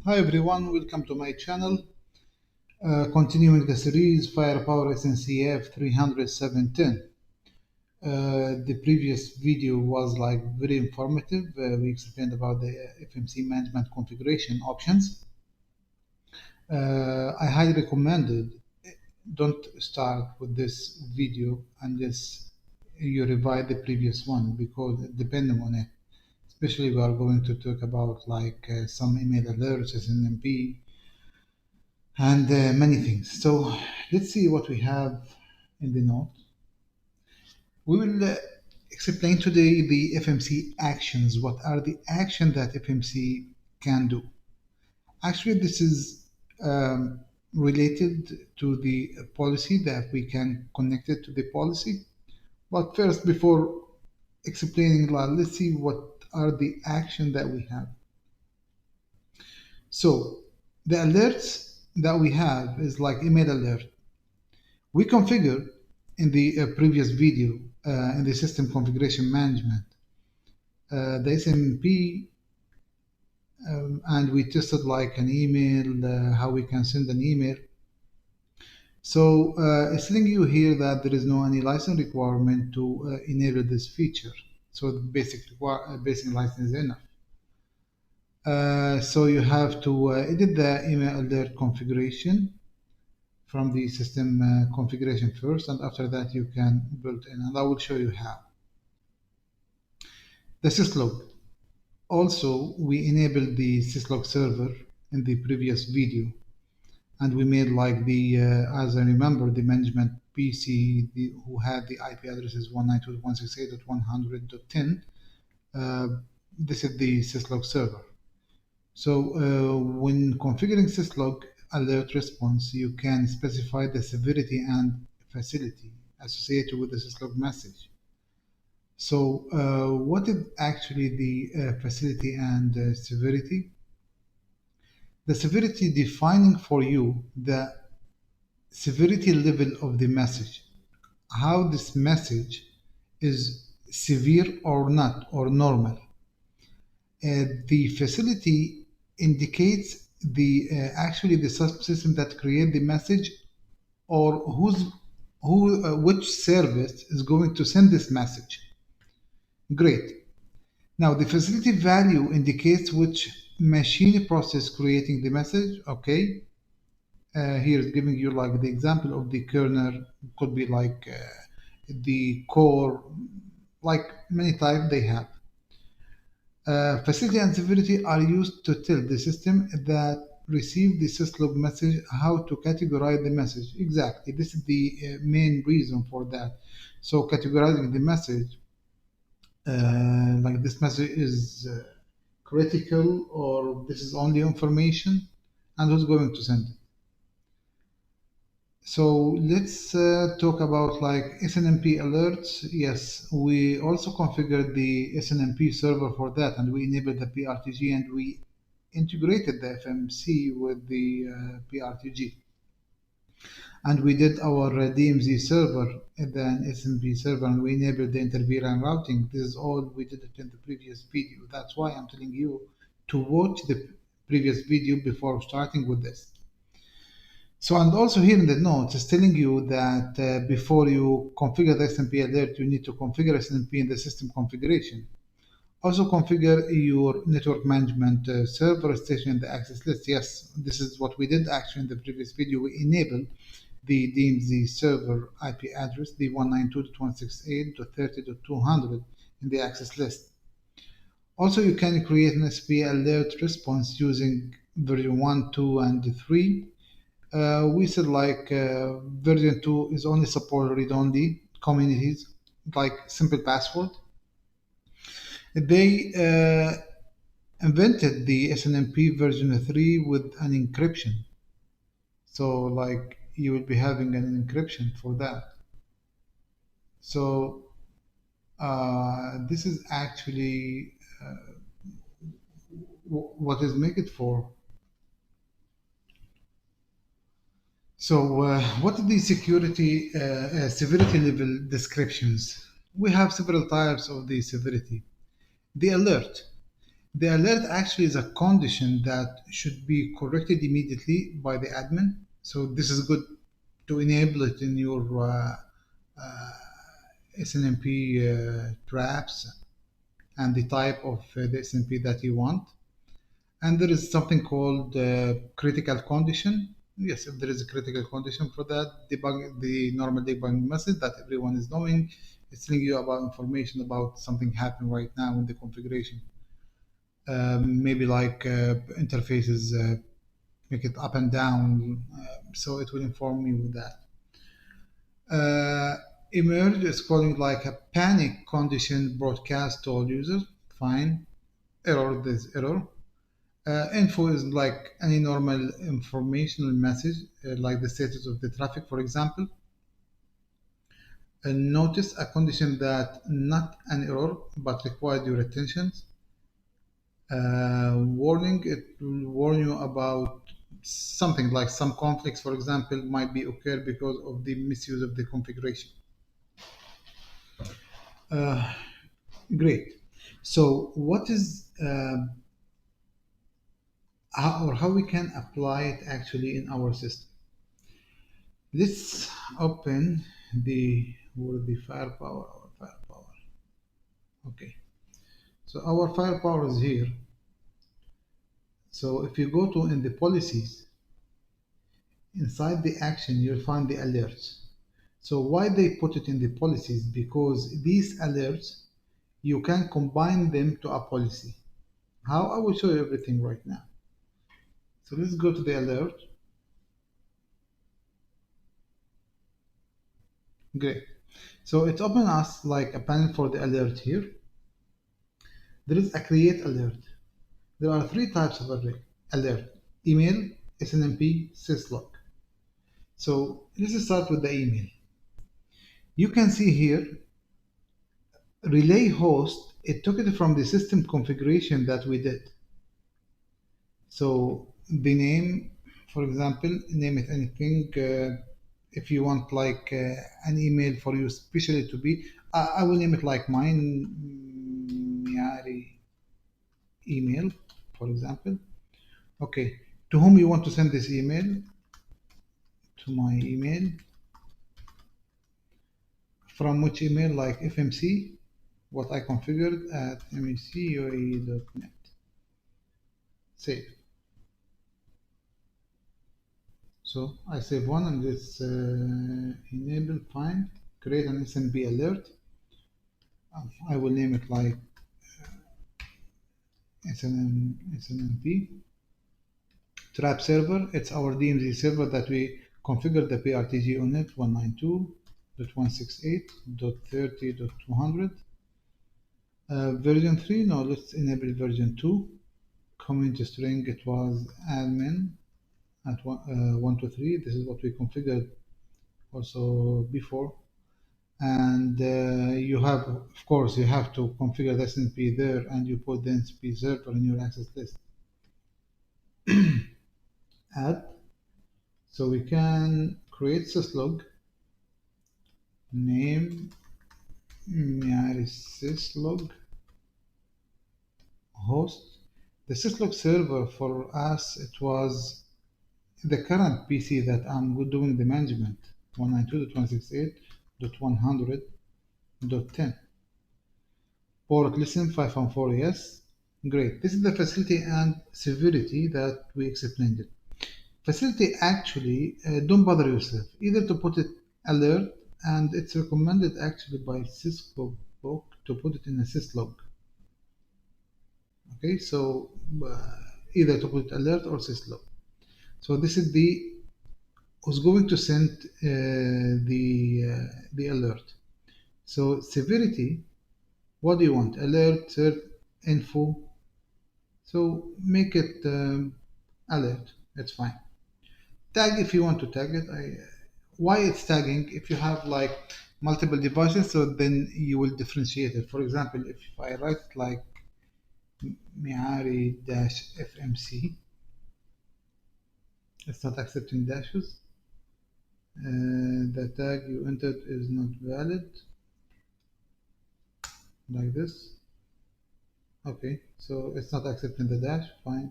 Hi everyone, welcome to my channel. Continuing the series Firepower SNCF 317. The previous video was very informative. We explained about the FMC management configuration options. I highly recommend it. Don't start with this video unless you revise the previous one because depending on it, especially we are going to talk about some email alerts, SNMP, and many things. So let's see what we have in the note. We will explain today the FMC actions. What are the actions that FMC can do? Actually, this is related to the policy that we can connect it to the policy. But first, before explaining, let's see what are the actions that we have. So the alerts that we have is like email alert. We configured in the previous video in the system configuration management the SNMP, and we tested like an email, how we can send an email. So it's telling you here that there is no any license requirement to enable this feature. So the basic license is enough. So you have to edit the email alert configuration from the system configuration first, and after that you can build in, and I will show you how. The Syslog. Also, we enabled the Syslog server in the previous video, and we made as I remember, the management PC who had the IP addresses 192.168.100.10. This is the Syslog server. So when configuring Syslog alert response, you can specify the severity and facility associated with the Syslog message. So what is actually the facility and severity? The severity defining for you the severity level of the message, how this message is severe or not, or normal. The facility indicates the actually the subsystem that create the message, or which service is going to send this message. Great. Now the facility value indicates which machine process creating the message. Okay. Here is giving you like the example of the kernel, could be the core, like many types they have. Facility and severity are used to tell the system that receive the syslog message how to categorize the message. Exactly. This is the main reason for that. So categorizing the message, like this message is critical, or this is only information, and who's going to send it. So let's talk about like SNMP alerts. Yes, we also configured the SNMP server for that, and we enabled the PRTG, and we integrated the FMC with the PRTG. And we did our DMZ server and then SNMP server, and we enabled the inter-VLAN routing. This is all we did it in the previous video. That's why I'm telling you to watch the previous video before starting with this. So, and also here in the notes, it's telling you that before you configure the SNMP alert, you need to configure SNMP in the system configuration. Also configure your network management server station in the access list. Yes, this is what we did actually in the previous video. We enabled the DMZ server IP address, the 192.168.30.200 in the access list. Also, you can create an SP alert response using version 1, 2, and 3. We said version 2 is only support read-only communities, like simple password. They invented the SNMP version 3 with an encryption. So like you will be having an encryption for that. So this is actually what is make it for. So what are the security severity level descriptions? We have several types of the severity. The alert. The alert actually is a condition that should be corrected immediately by the admin. So this is good to enable it in your SNMP traps and the type of the SNP that you want. And there is something called critical condition. Yes, if there is a critical condition for that, the normal debugging message that everyone is knowing, it's telling you about information about something happening right now in the configuration. Maybe like interfaces make it up and down, so it will inform you with that. Emerge is calling like a panic condition broadcast to all users. Fine. Error, this error. Info is like any normal informational message, like the status of the traffic, for example. Notice a condition that not an error but required your attention. Warning, it will warn you about something like some conflicts, for example, might be occur because of the misuse of the configuration. Uh, Great. So, what is how we can apply it actually in our system? Let's open the firepower. Our firepower. Okay. So our firepower is here. So if you go to in the policies, inside the action, you'll find the alerts. So why they put it in the policies? Because these alerts, you can combine them to a policy. How? I will show you everything right now. So let's go to the alert. Great. So it's open us like a panel for the alert here. There is a create alert. There are three types of alert: email, SNMP, Syslog. So let's start with the email. You can see here relay host. It took it from the system configuration that we did. So the name, for example, name it anything. If you want like an email for you, especially to be, I will name it like mine, Miari email, for example. Okay, to whom you want to send this email? To my email. From which email? Like FMC, what I configured at mecUAE.net. Save. So I save one and it's enable, fine. Create an SNP alert. I will name it like SNMP. Trap server, it's our DMZ server that we configured the PRTG on it 192.168.30.200. Version 3, no, let's enable version 2. Community string, it was admin at 123. This is what we configured also before. And you have, of course, you have to configure the SNP there and you put the SNP server in your access list. Add. So we can create syslog, name syslog, host. The syslog server for us, it was the current PC that I'm doing the management, 192.168.100.10. Port listen 514, yes. Great. This is the facility and severity that we explained it. Facility actually, don't bother yourself. Either to put it alert, and it's recommended actually by Cisco book to put it in a syslog. Okay, so either to put alert or syslog. So this is the who's going to send the alert. So severity, what do you want? Alert, cert, info. So make it alert. It's fine. Tag if you want to tag it. Why it's tagging? If you have like multiple devices, so then you will differentiate it. For example, if I write it like Miari-FMC, it's not accepting dashes. The tag you entered is not valid. Like this. Okay, so it's not accepting the dash. Fine.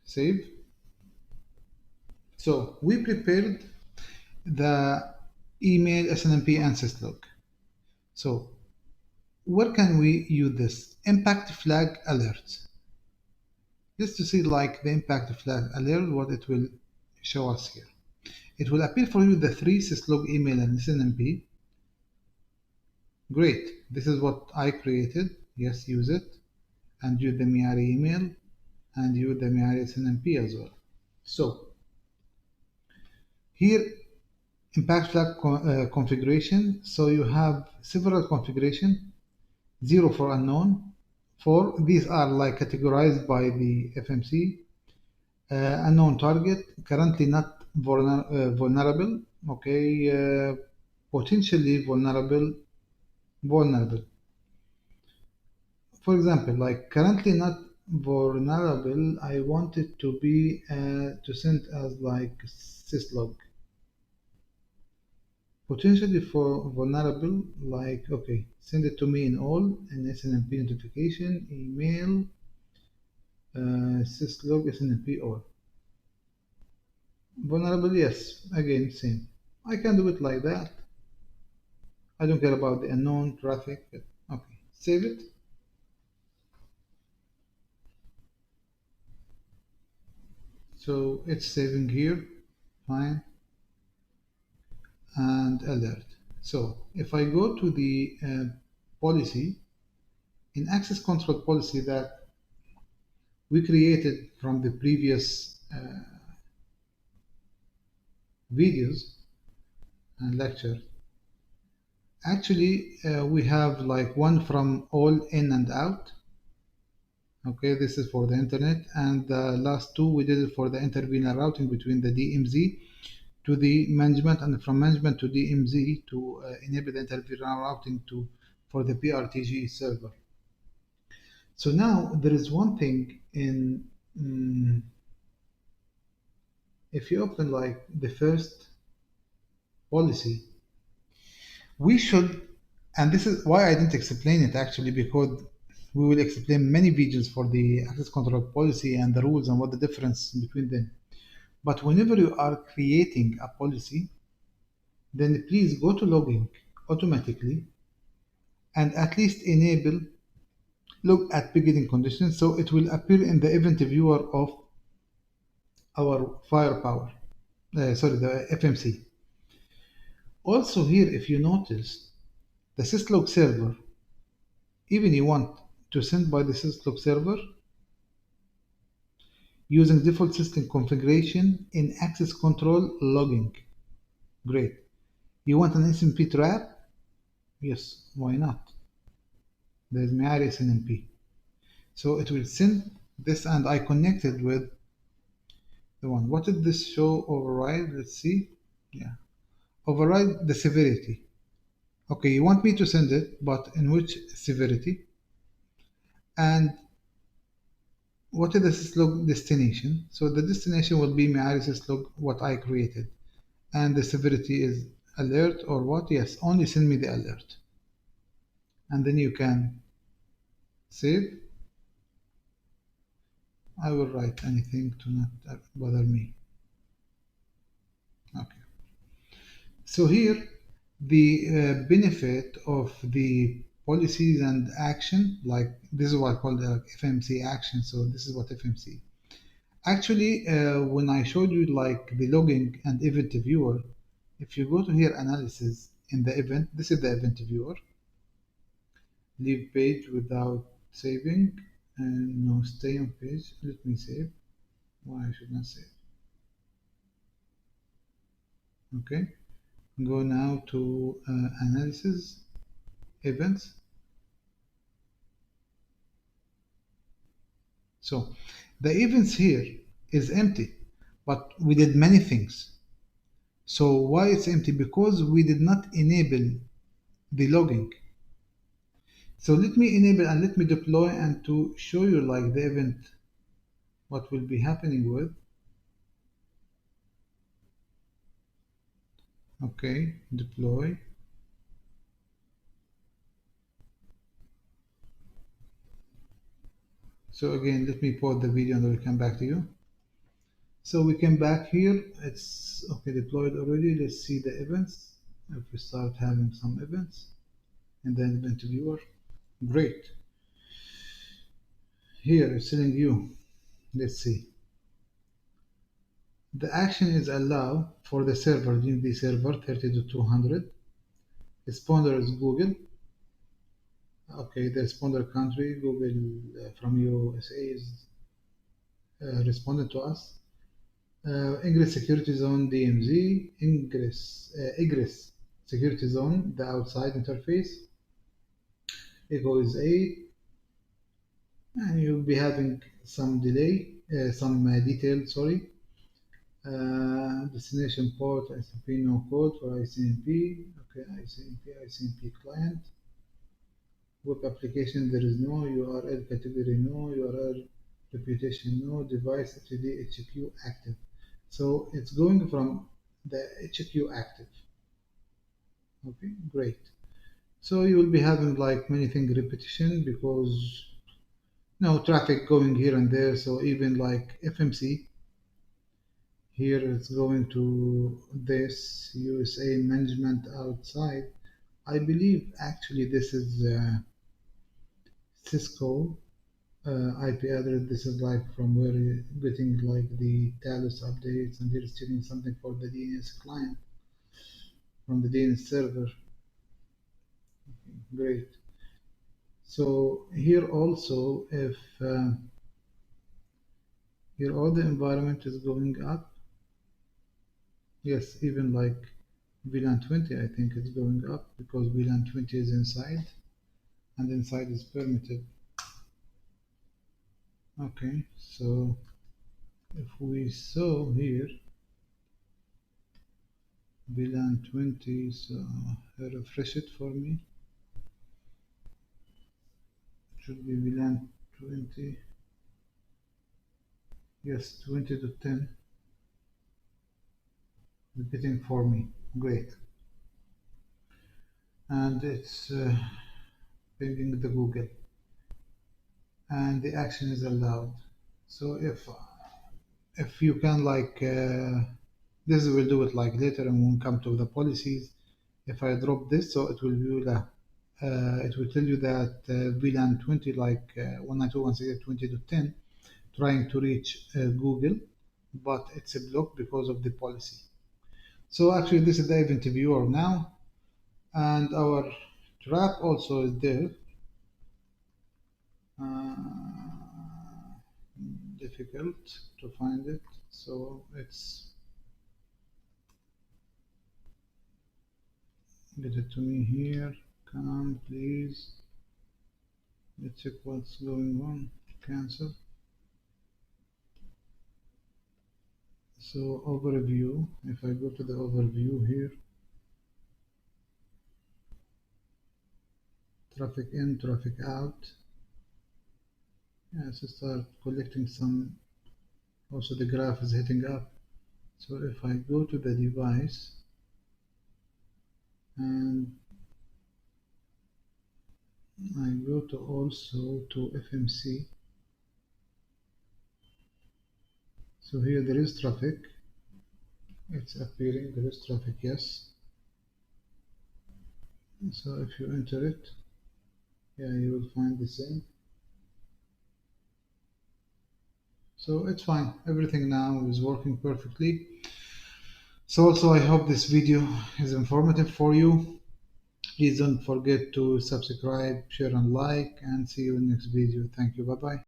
Save. So we prepared the email SNMP and Syslog. So where can we use this? Impact flag alerts. Just to see like the impact flag alert, what it will show us here. It will appear for you the three syslog email and SNMP. Great. This is what I created. Yes, use it. And use the Miari email and use the Miari SNMP as well. So here, impact flag configuration. So you have several configuration. 0 for unknown. 4, these are like categorized by the FMC. Unknown target, currently not vulnerable. Okay, potentially vulnerable. For example, like currently not vulnerable, I want it to be to send as like syslog. Potentially for vulnerable, like okay, send it to me in all in SNMP notification, email, syslog, SNMP all. Vulnerable, yes, again same. I can do it like that. I don't care about the unknown traffic. Okay, save it. So it's saving here, fine, and alert. So if I go to the policy, in access control policy that we created from the previous videos and lecture, actually we have like one from all in and out. Okay, this is for the internet, and the last two we did it for the intervenor routing between the DMZ to the management, and from management to DMZ to enable the intervenor routing to for the PRTG server. So now there is one thing in if you open like the first policy, we should, and this is why I didn't explain it actually, because we will explain many videos for the access control policy and the rules and what the difference between them. But whenever you are creating a policy, then please go to logging automatically and at least enable look at beginning conditions, so it will appear in the event viewer of our firepower, sorry, the FMC. Also here, if you notice, the syslog server, even you want to send by the syslog server using default system configuration in access control logging. Great. You want an SNMP trap? Yes, why not? There's Miari SNMP. So it will send this, and I connected with the one. What did this show override? Let's see. Yeah. Override the severity. Okay, you want me to send it, but in which severity? And what is the syslog destination? So the destination will be Miari syslog, what I created. And the severity is alert or what? Yes, only send me the alert. And then you can save. I will write anything to not bother me. Okay. So here, the benefit of the policies and action, like this is what I call the FMC action. So this is what FMC. Actually, when I showed you like the logging and event viewer, if you go to here analysis in the event, this is the event viewer. Leave page without saving, and no, stay on page. Let me save. Why I should not save? Okay. Go now to analysis events. So the events here is empty, but we did many things. So why it's empty? Because we did not enable the logging. So let me enable and let me deploy and to show you like the event, what will be happening with. Okay, deploy. So again, let me pause the video and I will come back to you. So we came back here. It's okay, deployed already. Let's see the events. If we start having some events and then event viewer, great. Here it's telling you, let's see. The action is allow for the server, DMD server 30.200. Responder is Google. Okay, the responder country, Google from USA is responded to us. Ingress security zone DMZ, egress security zone, the outside interface. Echo is 8, and you'll be having some delay, some detail, sorry. Destination port, ICMP no code for ICMP. Okay, ICMP client. Web application, there is no. URL category, no. URL reputation, no. Device HTTP HQ active. So it's going from the HQ active. Okay, great. So you will be having like many things repetition because no traffic going here and there. So even like FMC here it's going to this USA management outside. I believe actually this is Cisco IP address. This is like from where you're getting like the Talos updates, and they're stealing something for the DNS client from the DNS server. Great. So here also, if here all the environment is going up, yes, even like VLAN 20, I think it's going up because VLAN 20 is inside, and inside is permitted. Okay, so if we saw here VLAN 20, so refresh it for me. It should be VLAN 20. Yes, 20 to 10. Repeating for me. Great. And it's pinging the Google. And the action is allowed. So if you can like this will do it like later, and when we come to the policies, if I drop this, so it will be it will tell you that VLAN 20 like 192.168.20 to 10 trying to reach Google, but it's a block because of the policy. So actually this is the event viewer now, and our trap also is there. Difficult to find it, so it's get it to me here. Come please, let's check what's going on. Cancel. So overview, if I go to the overview here, traffic in, traffic out. Yes, start collecting some. Also the graph is hitting up. So if I go to the device and I go to also to FMC, so here there is traffic. It's appearing, there is traffic, yes. So if you enter it, yeah, you will find the same. So it's fine, everything now is working perfectly. So also I hope this video is informative for you. Please don't forget to subscribe, share and like, and see you in the next video. Thank you, bye bye.